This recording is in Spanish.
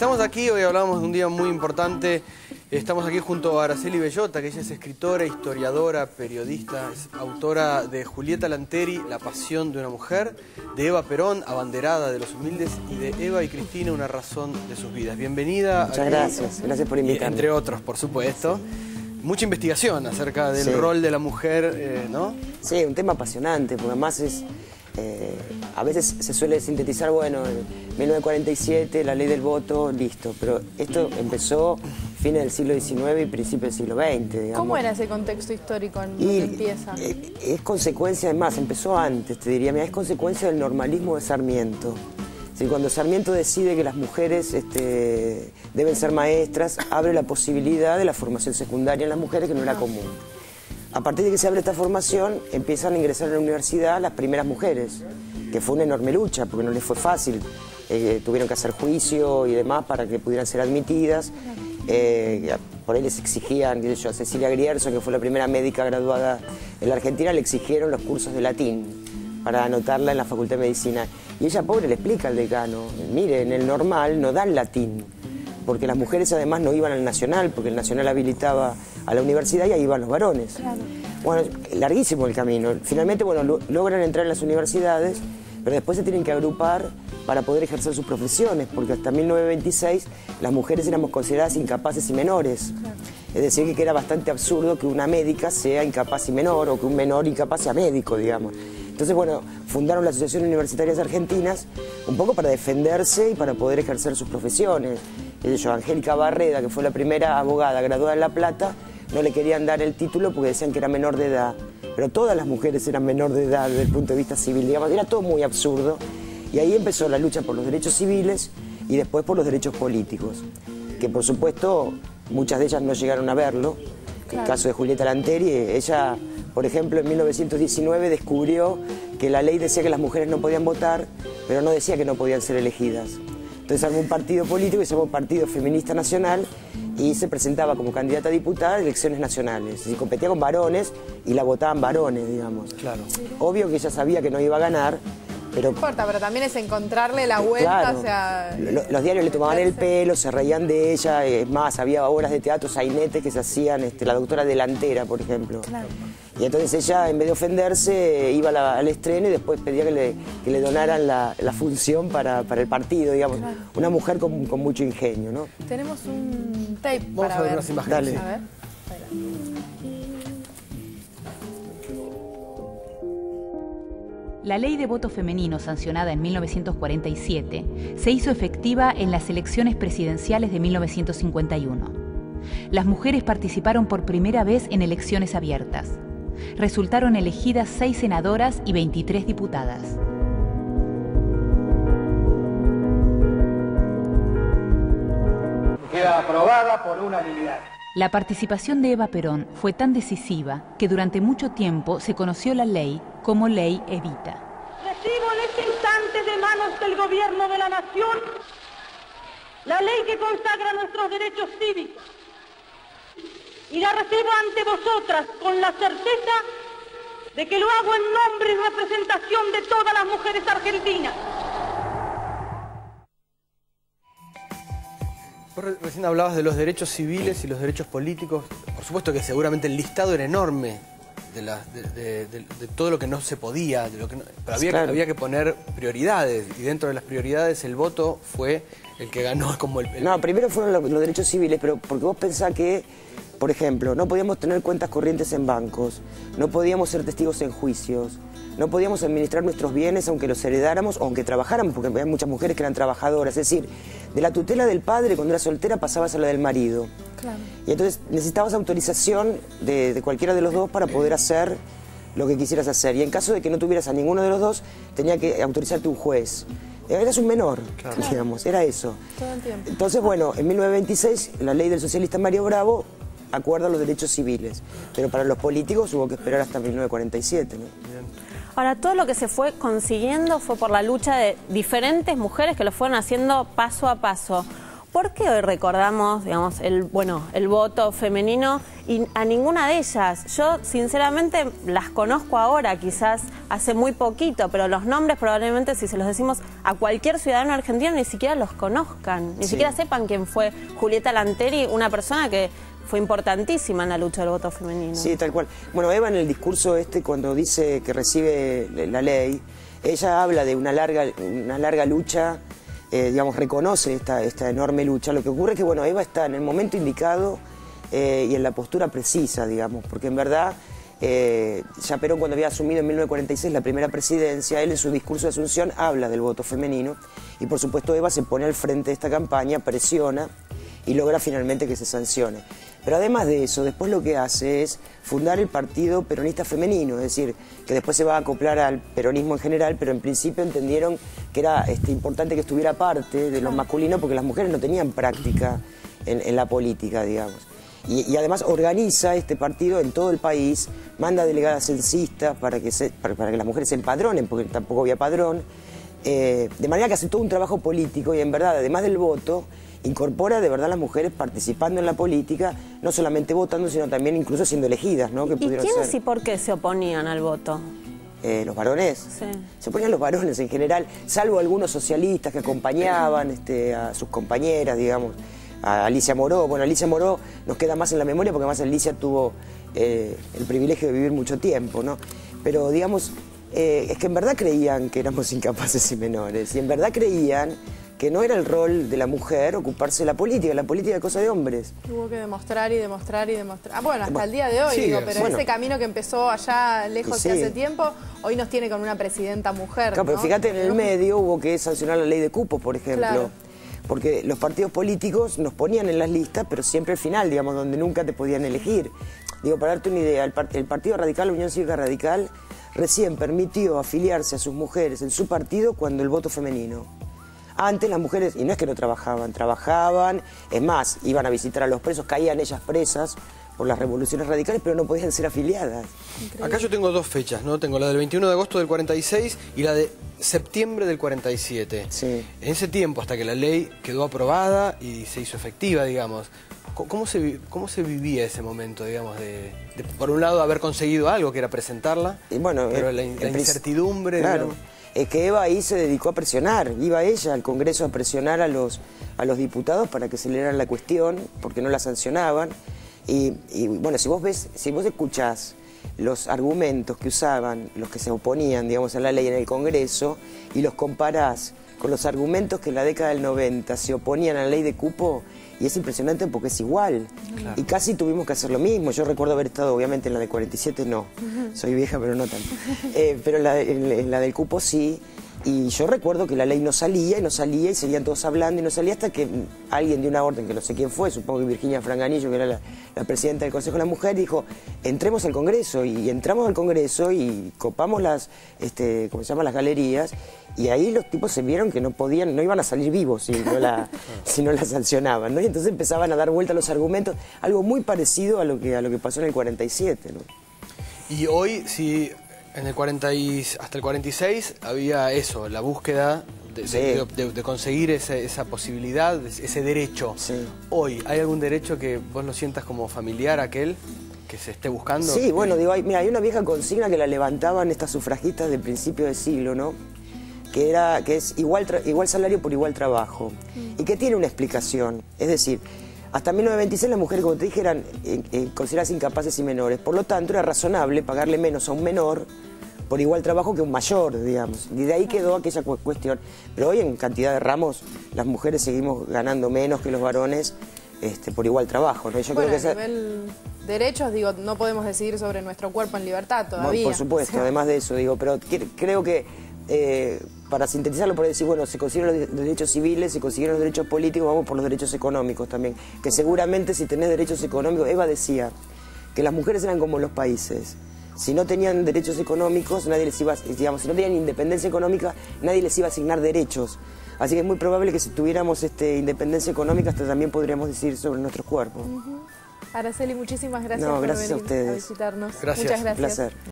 Estamos aquí, hoy hablamos de un día muy importante. Estamos aquí junto a Araceli Bellota, que ella es escritora, historiadora, periodista, es autora de Julieta Lanteri, La pasión de una mujer, de Eva Perón, Abanderada de los humildes, y de Eva y Cristina, Una razón de sus vidas. Bienvenida. Muchas gracias, gracias por invitarme. Entre otros, por supuesto. Mucha investigación acerca del rol de la mujer, ¿no? Sí, un tema apasionante, porque además es... a veces se suele sintetizar, bueno, en 1947, la ley del voto, listo. Pero esto empezó fines del siglo XIX y principios del siglo XX, digamos. ¿Cómo era ese contexto histórico en que empieza? Es consecuencia, además, empezó antes, te diría, mira, es consecuencia del normalismo de Sarmiento. Sí, cuando Sarmiento decide que las mujeres deben ser maestras, abre la posibilidad de la formación secundaria en las mujeres, que no era común. A partir de que se abre esta formación, empiezan a ingresar a la universidad las primeras mujeres, que fue una enorme lucha, porque no les fue fácil. Tuvieron que hacer juicio y demás para que pudieran ser admitidas. Por ahí les exigían, qué sé yo, a Cecilia Grierson, que fue la primera médica graduada en la Argentina, le exigieron los cursos de latín para anotarla en la Facultad de Medicina. Y ella, pobre, le explica al decano, mire, en el normal no dan latín, porque las mujeres además no iban al Nacional, porque el Nacional habilitaba a la universidad y ahí iban los varones. Claro. Bueno, larguísimo el camino. Finalmente, bueno, logran entrar en las universidades, pero después se tienen que agrupar para poder ejercer sus profesiones, porque hasta 1926 las mujeres éramos consideradas incapaces y menores. Claro. Es decir, que era bastante absurdo que una médica sea incapaz y menor, o que un menor incapaz sea médico, digamos. Entonces, bueno, fundaron las Asociaciones Universitarias Argentinas un poco para defenderse y para poder ejercer sus profesiones. Angélica Barreda, que fue la primera abogada graduada en La Plata, no le querían dar el título porque decían que era menor de edad. Pero todas las mujeres eran menor de edad desde el punto de vista civil, digamos, era todo muy absurdo. Y ahí empezó la lucha por los derechos civiles y después por los derechos políticos, que por supuesto muchas de ellas no llegaron a verlo. Claro. El caso de Julieta Lanteri, ella, por ejemplo, en 1919 descubrió que la ley decía que las mujeres no podían votar, pero no decía que no podían ser elegidas. Entonces armó un partido político que se llamó Partido Feminista Nacional y se presentaba como candidata a diputada en elecciones nacionales. Y competía con varones y la votaban varones, digamos. Claro. Obvio que ella sabía que no iba a ganar, pero... No importa, pero también es encontrarle la vuelta, claro. O sea... Los diarios le tomaban el pelo, se reían de ella, es más, había obras de teatro, sainetes que se hacían, la doctora Delantera, por ejemplo. Claro. Y entonces ella, en vez de ofenderse, iba al estreno y después pedía que le donaran la función para el partido, digamos. Claro. Una mujer con mucho ingenio, ¿no? Tenemos un tape Vamos para a ver ver. unas imágenes. Dale. A ver. La ley de voto femenino, sancionada en 1947, se hizo efectiva en las elecciones presidenciales de 1951. Las mujeres participaron por primera vez en elecciones abiertas. Resultaron elegidas 6 senadoras y 23 diputadas. Queda aprobada por unanimidad. La participación de Eva Perón fue tan decisiva que durante mucho tiempo se conoció la ley como Ley Evita. Recibo en este instante de manos del Gobierno de la Nación la ley que consagra nuestros derechos cívicos. Y la recibo ante vosotras con la certeza de que lo hago en nombre y representación de todas las mujeres argentinas. Vos recién hablabas de los derechos civiles y los derechos políticos. Por supuesto que seguramente el listado era enorme de todo lo que no se podía, pero había que poner prioridades, y dentro de las prioridades el voto fue el que ganó como el... No, primero fueron los derechos civiles, pero porque vos pensás que, por ejemplo, no podíamos tener cuentas corrientes en bancos, no podíamos ser testigos en juicios, no podíamos administrar nuestros bienes aunque los heredáramos o aunque trabajáramos, porque había muchas mujeres que eran trabajadoras. Es decir, de la tutela del padre cuando eras soltera pasabas a la del marido. Claro. Y entonces necesitabas autorización de cualquiera de los dos para poder hacer lo que quisieras hacer. Y en caso de que no tuvieras a ninguno de los dos, tenía que autorizarte un juez. Eras un menor, claro. Digamos, era eso. Todo el tiempo. Entonces, bueno, en 1926, la ley del socialista Mario Bravo acuerda los derechos civiles, pero para los políticos hubo que esperar hasta 1947, ¿no? Ahora, todo lo que se fue consiguiendo fue por la lucha de diferentes mujeres que lo fueron haciendo paso a paso. ¿Por qué hoy recordamos, digamos, el voto femenino y a ninguna de ellas? Yo, sinceramente, las conozco ahora, quizás hace muy poquito, pero los nombres probablemente, si se los decimos a cualquier ciudadano argentino, ni siquiera los conozcan, ni siquiera sepan quién fue Julieta Lanteri, una persona que fue importantísima en la lucha del voto femenino. Sí, tal cual. Bueno, Eva en el discurso cuando dice que recibe la ley, ella habla de una larga lucha, digamos, reconoce esta enorme lucha. Lo que ocurre es que, bueno, Eva está en el momento indicado y en la postura precisa, digamos, porque en verdad ya Perón, cuando había asumido en 1946 la primera presidencia, él en su discurso de Asunción habla del voto femenino y, por supuesto, Eva se pone al frente de esta campaña, presiona y logra finalmente que se sancione. Pero además de eso, después lo que hace es fundar el Partido Peronista Femenino, es decir, que después se va a acoplar al peronismo en general, pero en principio entendieron que era importante que estuviera parte de los masculinos porque las mujeres no tenían práctica en la política, digamos. Y además organiza este partido en todo el país, manda delegadas censistas para que las mujeres se empadronen, porque tampoco había padrón, de manera que hace todo un trabajo político y en verdad, además del voto, incorpora de verdad a las mujeres participando en la política, no solamente votando, sino también incluso siendo elegidas, ¿no? ¿Y quiénes y por qué se oponían al voto? Los varones. Sí. Se oponían los varones en general, salvo algunos socialistas que acompañaban a sus compañeras, digamos, a Alicia Moró. Bueno, Alicia Moró nos queda más en la memoria porque además Alicia tuvo el privilegio de vivir mucho tiempo, ¿no? Pero digamos, es que en verdad creían que éramos incapaces y menores, y en verdad creían que no era el rol de la mujer ocuparse de la política es cosa de hombres. Tuvo que demostrar y demostrar y demostrar. Ah, bueno, hasta el día de hoy, sí, digo, pero ese camino que empezó allá lejos de hace tiempo, hoy nos tiene con una presidenta mujer, claro, ¿no? pero fíjate, en el medio hubo que sancionar la ley de cupos, por ejemplo. Claro. Porque los partidos políticos nos ponían en las listas, pero siempre al final, digamos, donde nunca te podían elegir. Digo, para darte una idea, el Partido Radical, la Unión Cívica Radical, recién permitió afiliarse a sus mujeres en su partido cuando el voto femenino. Antes las mujeres, y no es que no trabajaban, es más, iban a visitar a los presos, caían ellas presas por las revoluciones radicales, pero no podían ser afiliadas. Increíble. Acá yo tengo dos fechas, ¿no? Tengo la del 21 de agosto del 46 y la de septiembre del 47. Sí. En ese tiempo, hasta que la ley quedó aprobada y se hizo efectiva, digamos, ¿cómo se vivía ese momento, digamos, de por un lado, haber conseguido algo, que era presentarla, y bueno, pero la incertidumbre, claro, digamos? Es que Eva ahí se dedicó a presionar, iba ella al Congreso a presionar a los diputados para que aceleraran la cuestión, porque no la sancionaban. Y bueno, si vos escuchás los argumentos que usaban los que se oponían, digamos, a la ley en el Congreso y los comparás con los argumentos que en la década del 90 se oponían a la ley de cupo, y es impresionante porque es igual. Claro. Y casi tuvimos que hacer lo mismo. Yo recuerdo haber estado, obviamente, en la de 47 no. Soy vieja, pero no tanto. Pero en la del cupo sí. Y yo recuerdo que la ley no salía y seguían todos hablando y no salía hasta que alguien de una orden, que no sé quién fue, supongo que Virginia Franganillo, que era la presidenta del Consejo de la Mujer, dijo, entremos al Congreso. Y entramos al Congreso y copamos las galerías, y ahí los tipos se vieron que no iban a salir vivos si no la sancionaban, ¿no? Y entonces empezaban a dar vuelta los argumentos, algo muy parecido a lo que pasó en el 47, ¿no? Y hoy, si en el hasta el 46 había eso, la búsqueda de conseguir esa posibilidad, ese derecho. Sí. Hoy, ¿hay algún derecho que vos lo sientas como familiar, aquel que se esté buscando? Sí, bueno, digo, hay una vieja consigna que la levantaban estas sufragistas de principio de siglo, ¿no? Que es igual salario por igual trabajo, y que tiene una explicación. Es decir, hasta 1926 las mujeres, como te dije, eran consideradas incapaces y menores. Por lo tanto, era razonable pagarle menos a un menor por igual trabajo que a un mayor, digamos. Y de ahí quedó aquella cuestión. Pero hoy, en cantidad de ramos, las mujeres seguimos ganando menos que los varones por igual trabajo, ¿no? Yo creo que a nivel derechos, digo, no podemos decidir sobre nuestro cuerpo en libertad todavía. Por supuesto, además de eso, digo, pero creo que para sintetizarlo, por decir, bueno, se consiguieron los derechos civiles, se consiguieron los derechos políticos, vamos por los derechos económicos también. Que seguramente si tenés derechos económicos, Eva decía que las mujeres eran como los países. Si no tenían derechos económicos, nadie les iba, digamos, si no tenían independencia económica, nadie les iba a asignar derechos. Así que es muy probable que si tuviéramos independencia económica, hasta también podríamos decir sobre nuestros cuerpos. Araceli, muchísimas gracias por venir a ustedes. a visitarnos. Gracias. Muchas gracias. Un placer.